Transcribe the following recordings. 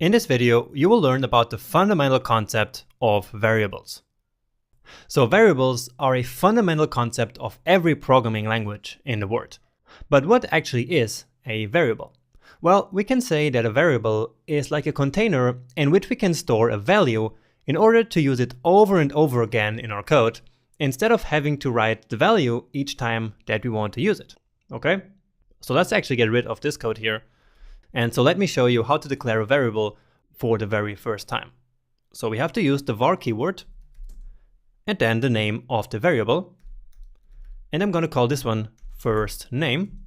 In this video, you will learn about the fundamental concept of variables. So variables are a fundamental concept of every programming language in the world. But what actually is a variable? Well, we can say that a variable is like a container in which we can store a value in order to use it over and over again in our code, instead of having to write the value each time that we want to use it. Okay? So let's actually get rid of this code here. And so let me show you how to declare a variable for the very first time. So we have to use the var keyword and then the name of the variable. And I'm going to call this one first name,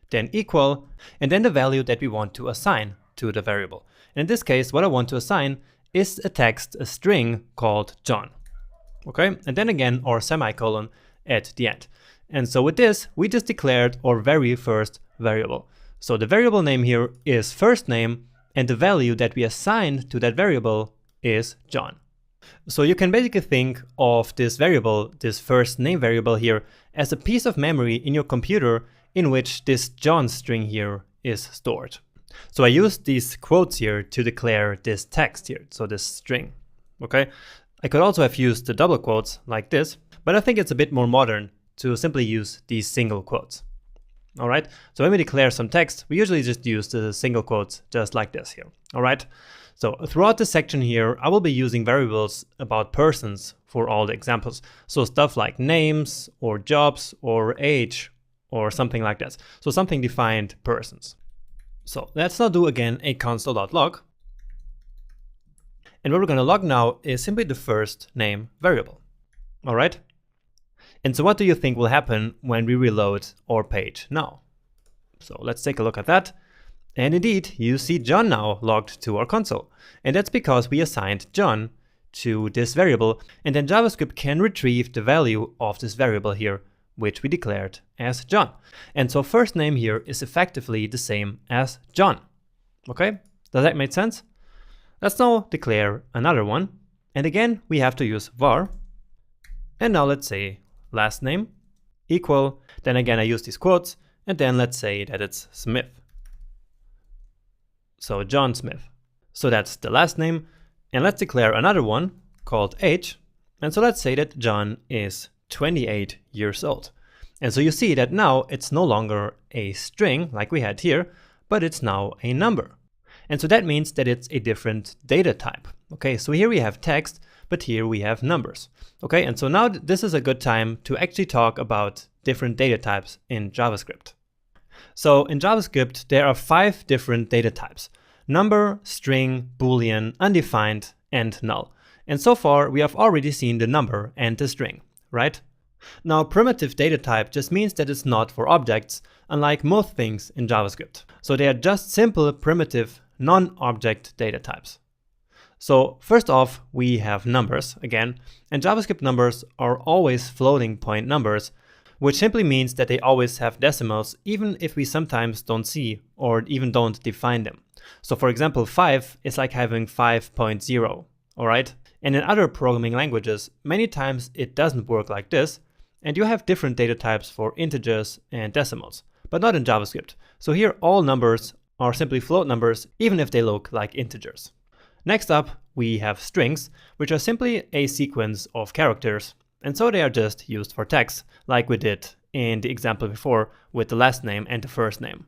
then equal, and then the value that we want to assign to the variable. And in this case, what I want to assign is a text, a string called John. Okay, and then again, our semicolon at the end. And so with this, we just declared our very first variable. So the variable name here is first name, and the value that we assign to that variable is John. So you can basically think of this variable, this first name variable here, as a piece of memory in your computer in which this John string here is stored. So I used these quotes here to declare this text here, so this string. Okay, I could also have used the double quotes like this, but I think it's a bit more modern to simply use these single quotes. All right, so when we declare some text, we usually just use the single quotes just like this here. All right, so throughout this section here, I will be using variables about persons for all the examples. So stuff like names or jobs or age or something like that. So something defined persons. So let's now do again a console.log. And what we're going to log now is simply the first name variable. All right. And so what do you think will happen when we reload our page now? So let's take a look at that. And indeed, you see John now logged to our console. And that's because we assigned John to this variable. And then JavaScript can retrieve the value of this variable here, which we declared as John. And so first name here is effectively the same as John. Okay, does that make sense? Let's now declare another one. And again, we have to use var. And now let's say last name equal, then again I use these quotes, and then let's say that it's Smith. So John Smith. So that's the last name, and let's declare another one called age, and so let's say that John is 28 years old. And so you see that now it's no longer a string like we had here, but it's now a number. And so that means that it's a different data type. Okay, so here we have text, but here we have numbers. Okay, and so now this is a good time to actually talk about different data types in JavaScript. So in JavaScript, there are 5 different data types: number, string, boolean, undefined, and null. And so far, we have already seen the number and the string, right? Now, primitive data type just means that it's not for objects, unlike most things in JavaScript. So they are just simple, primitive, non-object data types. So first off, we have numbers again, and JavaScript numbers are always floating point numbers, which simply means that they always have decimals, even if we sometimes don't see or even don't define them. So for example, 5 is like having 5.0, all right? And in other programming languages, many times it doesn't work like this, and you have different data types for integers and decimals, but not in JavaScript. So here all numbers are simply float numbers, even if they look like integers. Next up, we have strings, which are simply a sequence of characters, and so they are just used for text, like we did in the example before with the last name and the first name.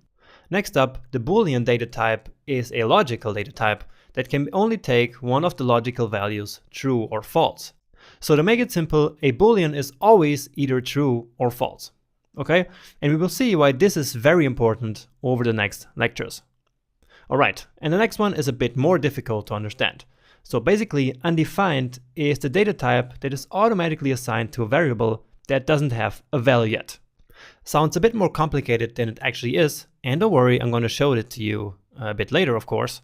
Next up, the Boolean data type is a logical data type that can only take one of the logical values, true or false. So to make it simple, a Boolean is always either true or false. Okay, and we will see why this is very important over the next lectures. Alright, and the next one is a bit more difficult to understand. So basically, undefined is the data type that is automatically assigned to a variable that doesn't have a value yet. Sounds a bit more complicated than it actually is, and don't worry, I'm going to show it to you a bit later, of course.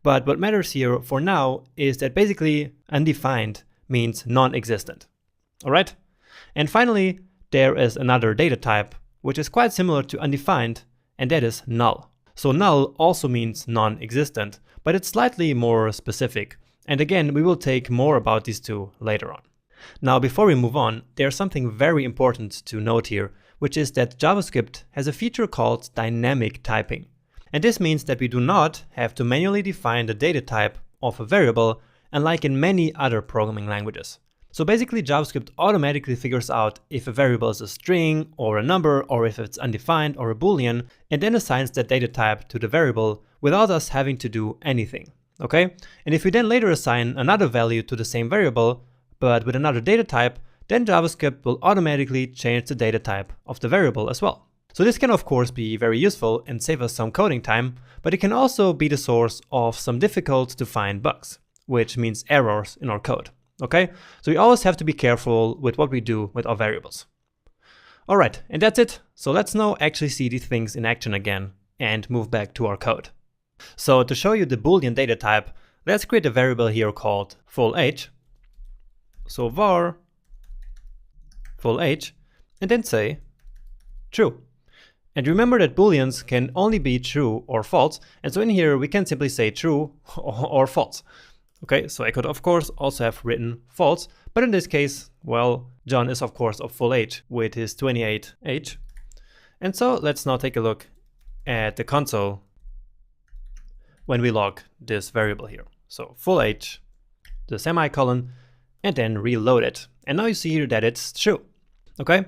But what matters here for now is that basically undefined means non-existent. Alright? And finally, there is another data type, which is quite similar to undefined, and that is null. So null also means non-existent, but it's slightly more specific. And again, we will take more about these two later on. Now, before we move on, there's something very important to note here, which is that JavaScript has a feature called dynamic typing. And this means that we do not have to manually define the data type of a variable, unlike in many other programming languages. So basically JavaScript automatically figures out if a variable is a string or a number, or if it's undefined or a boolean, and then assigns that data type to the variable without us having to do anything. Okay? And if we then later assign another value to the same variable, but with another data type, then JavaScript will automatically change the data type of the variable as well. So this can of course be very useful and save us some coding time, but it can also be the source of some difficult to find bugs, which means errors in our code. Okay, so we always have to be careful with what we do with our variables. Alright, and that's it. So let's now actually see these things in action again and move back to our code. So to show you the Boolean data type, let's create a variable here called full age. So var full age, and then say true. And remember that booleans can only be true or false, and so in here we can simply say true or false. Okay, so I could of course also have written false, but in this case, well, John is of course of full age with his 28 age. And so let's now take a look at the console when we log this variable here. So full age, the semicolon, and then reload it. And now you see here that it's true. Okay,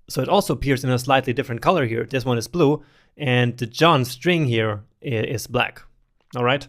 so it also appears in a slightly different color here. This one is blue, and the John string here is black. All right.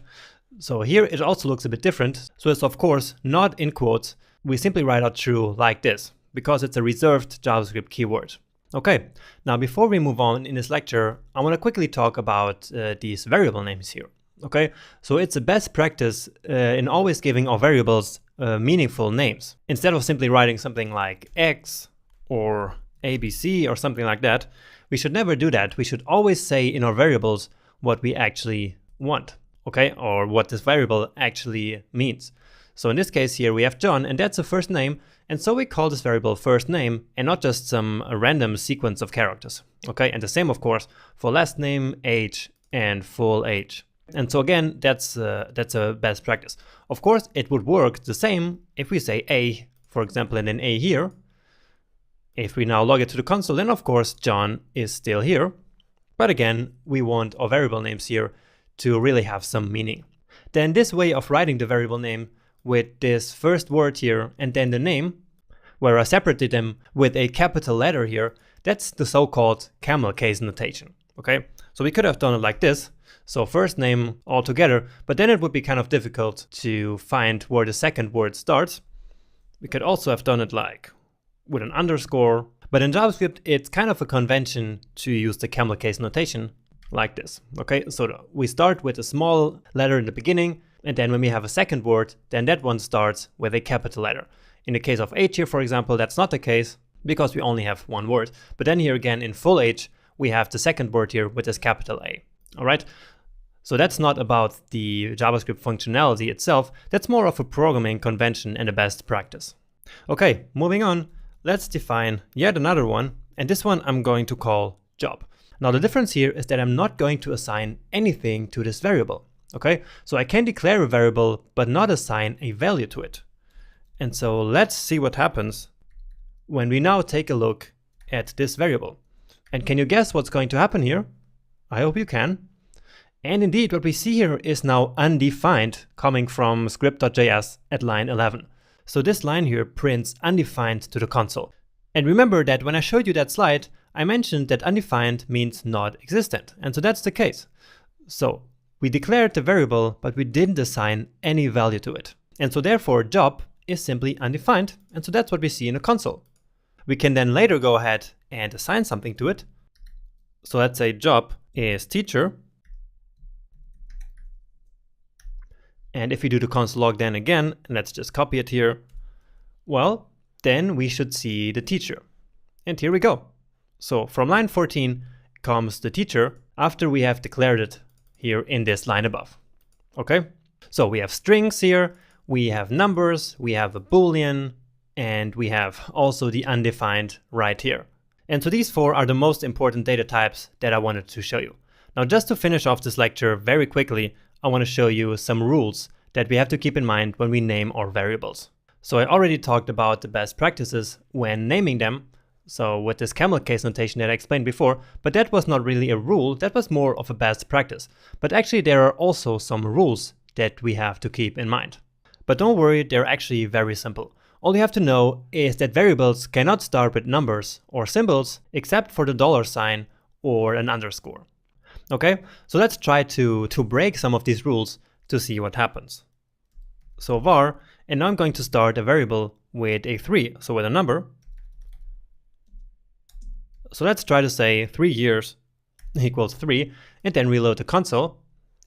So here it also looks a bit different. So it's of course not in quotes. We simply write out true like this because it's a reserved JavaScript keyword. Okay, now before we move on in this lecture, I want to quickly talk about these variable names here. Okay, so it's a best practice in always giving our variables meaningful names. Instead of simply writing something like X or ABC or something like that, we should never do that. We should always say in our variables what we actually want. Okay, or what this variable actually means. So in this case here we have John, and that's a first name, and so we call this variable first name and not just some random sequence of characters. Okay, and the same of course for last name, age, and full age. And so again, that's a best practice. Of course, it would work the same if we say A, for example, and then A here. If we now log it to the console, then of course John is still here. But again, we want our variable names here to really have some meaning. Then this way of writing the variable name with this first word here and then the name, where I separated them with a capital letter here, that's the so-called camel case notation. Okay, so we could have done it like this. So first name all together, but then it would be kind of difficult to find where the second word starts. We could also have done it like with an underscore, but in JavaScript it's kind of a convention to use the camel case notation like this. Okay, so we start with a small letter in the beginning, and then when we have a second word, then that one starts with a capital letter. In the case of age here, for example, that's not the case because we only have one word. But then here again in full age, we have the second word here with this capital A. All right, so that's not about the JavaScript functionality itself. That's more of a programming convention and a best practice. Okay, moving on, let's define yet another one, and this one I'm going to call job. Now the difference here is that I'm not going to assign anything to this variable. Okay, so I can declare a variable but not assign a value to it. And so let's see what happens when we now take a look at this variable. And can you guess what's going to happen here? I hope you can. And indeed what we see here is now undefined, coming from script.js at line 11. So this line here prints undefined to the console. And remember that when I showed you that slide, I mentioned that undefined means not existent, and so that's the case. So we declared the variable, but we didn't assign any value to it. And so therefore job is simply undefined, and so that's what we see in the console. We can then later go ahead and assign something to it. So let's say job is teacher. And if we do the console log then again, and let's just copy it here, well, then we should see the teacher. And here we go. So from line 14 comes the teacher after we have declared it here in this line above. Okay, so we have strings here, we have numbers, we have a boolean, and we have also the undefined right here. And so these four are the most important data types that I wanted to show you. Now just to finish off this lecture very quickly, I want to show you some rules that we have to keep in mind when we name our variables. So I already talked about the best practices when naming them, So with this camel case notation that I explained before, but that was not really a rule, that was more of a best practice. But actually there are also some rules that we have to keep in mind. But don't worry, they're actually very simple. All you have to know is that variables cannot start with numbers or symbols except for the $sign or an underscore. Okay, so let's try to break some of these rules to see what happens. So var, and now I'm going to start a variable with a 3, so with a number. So let's try to say 3 years equals 3, and then reload the console.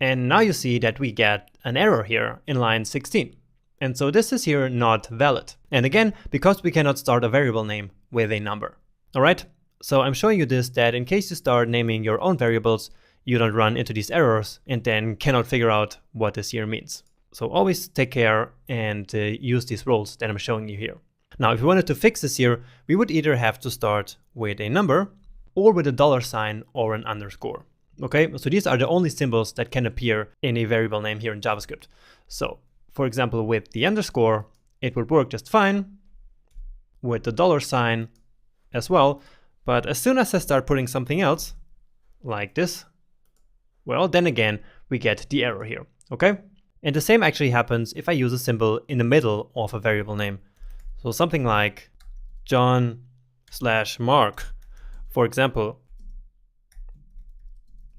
And now you see that we get an error here in line 16. And so this is here not valid. And again, because we cannot start a variable name with a number. All right, so I'm showing you this that in case you start naming your own variables, you don't run into these errors and then cannot figure out what this here means. So always take care and use these rules that I'm showing you here. Now, if we wanted to fix this here, we would either have to start with a number or with a $sign or an underscore. Okay, so these are the only symbols that can appear in a variable name here in JavaScript. So, for example, with the underscore, it would work just fine. With the $sign as well. But as soon as I start putting something else, like this, well, then again, we get the error here. Okay? And the same actually happens if I use a symbol in the middle of a variable name. So something like John/Mark, for example,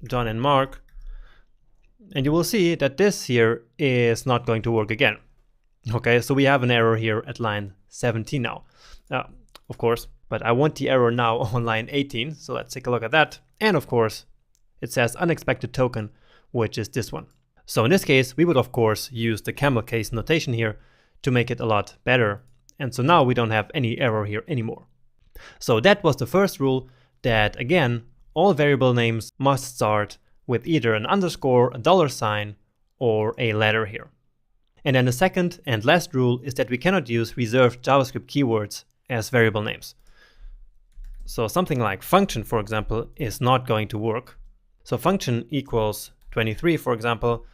John and Mark, and you will see that this here is not going to work again. Okay, so we have an error here at line 17 now, of course, but I want the error now on line 18, so let's take a look at that. And of course, it says unexpected token, which is this one. So in this case, we would of course use the camel case notation here to make it a lot better. And so now we don't have any error here anymore. So that was the first rule, that again, all variable names must start with either an underscore, a $sign, or a letter here. And then the second and last rule is that we cannot use reserved JavaScript keywords as variable names. So something like function, for example, is not going to work. So function equals 23, for example,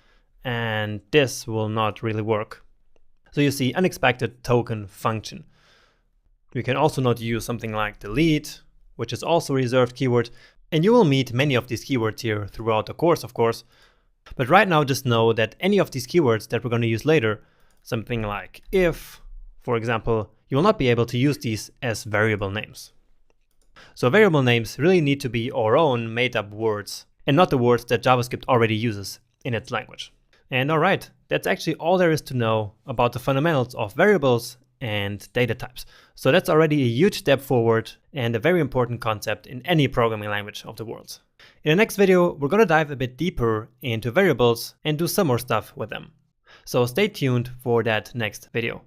and this will not really work. So you see unexpected token function. You can also not use something like delete, which is also a reserved keyword. And you will meet many of these keywords here throughout the course, of course. But right now, just know that any of these keywords that we're going to use later, something like if, for example, you will not be able to use these as variable names. So variable names really need to be our own made up words and not the words that JavaScript already uses in its language. And alright, that's actually all there is to know about the fundamentals of variables and data types. So that's already a huge step forward and a very important concept in any programming language of the world. In the next video, we're going to dive a bit deeper into variables and do some more stuff with them. So stay tuned for that next video.